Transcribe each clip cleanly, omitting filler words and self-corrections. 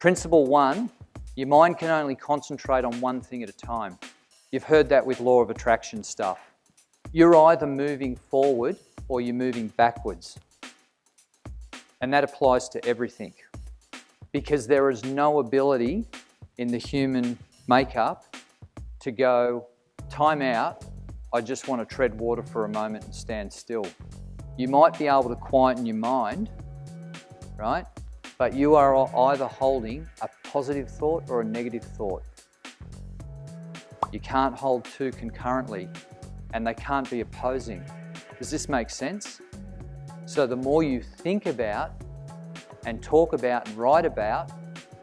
Principle 1, your mind can only concentrate on one thing at a time. You've heard that with law of attraction stuff. You're either moving forward or you're moving backwards. And that applies to everything. Because there is no ability in the human makeup to go, time out, I just want to tread water for a moment and stand still. You might be able to quieten your mind, right? But you are either holding a positive thought or a negative thought. You can't hold two concurrently, and they can't be opposing. Does this make sense? So the more you think about and talk about and write about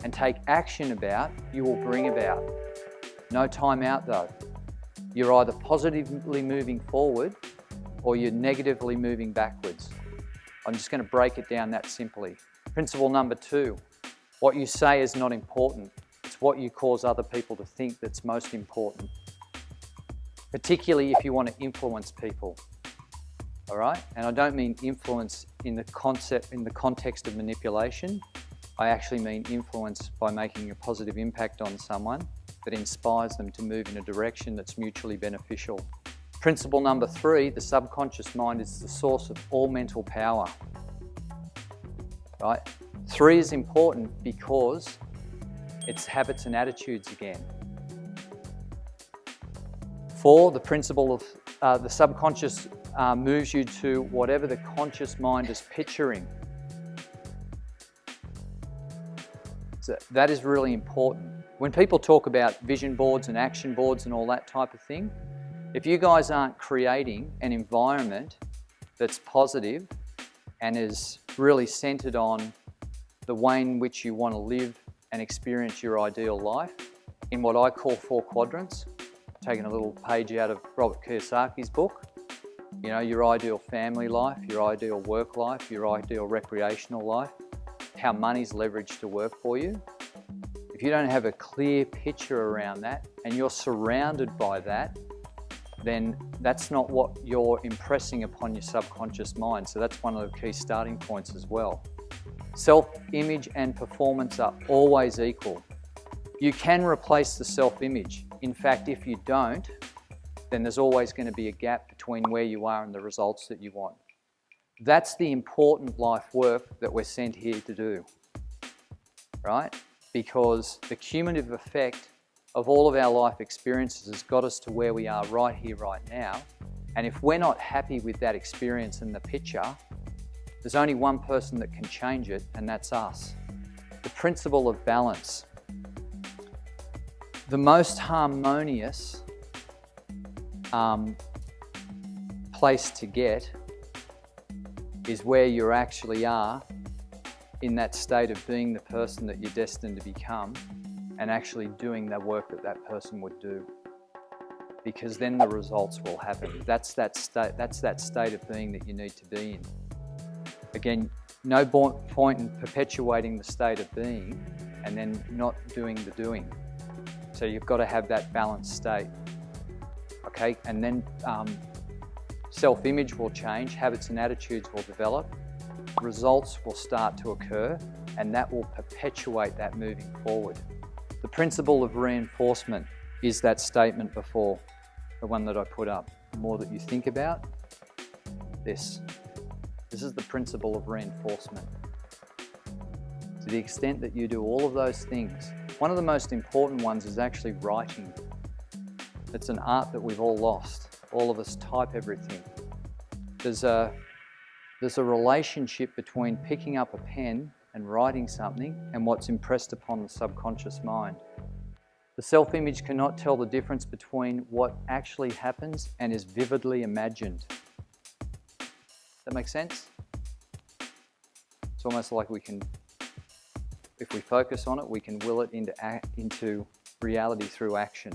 and take action about, you will bring about. No time out though. You're either positively moving forward or you're negatively moving backwards. I'm just going to break it down that simply. Principle number 2, what you say is not important. It's what you cause other people to think that's most important. Particularly if you want to influence people. All right? And I don't mean influence in the context of manipulation. I actually mean influence by making a positive impact on someone that inspires them to move in a direction that's mutually beneficial. Principle number 3, the subconscious mind is the source of all mental power. Right? 3 is important because it's habits and attitudes again. 4, the principle of the subconscious moves you to whatever the conscious mind is picturing. So that is really important. When people talk about vision boards and action boards and all that type of thing, if you guys aren't creating an environment that's positive and is really centered on the way in which you want to live and experience your ideal life in what I call 4 quadrants, taking a little page out of Robert Kiyosaki's book, you know, your ideal family life, your ideal work life, your ideal recreational life, how money's leveraged to work for you. If you don't have a clear picture around that and you're surrounded by that, then that's not what you're impressing upon your subconscious mind. So that's one of the key starting points as well. Self-image and performance are always equal. You can replace the self-image. In fact, if you don't, then there's always going to be a gap between where you are and the results that you want. That's the important life work that we're sent here to do, right? Because the cumulative effect of all of our life experiences has got us to where we are right here, right now. And if we're not happy with that experience in the picture, there's only one person that can change it, and that's us. The principle of balance. The most harmonious place to get is where you actually are in that state of being the person that you're destined to become and actually doing the work that that person would do. Because then the results will happen. That's that state of being that you need to be in. Again, no point in perpetuating the state of being and then not doing the doing. So you've got to have that balanced state. Okay, and then self-image will change, habits and attitudes will develop, results will start to occur, and that will perpetuate that moving forward. The principle of reinforcement is that statement before, the one that I put up. The more that you think about this is the principle of reinforcement. To the extent that you do all of those things, one of the most important ones is actually writing. It's an art that we've all lost. All of us type everything. There's a relationship between picking up a pen and writing something and what's impressed upon the subconscious mind. The self-image cannot tell the difference between what actually happens and is vividly imagined. That make sense? It's almost like we can, if we focus on it, we can will it into reality through action.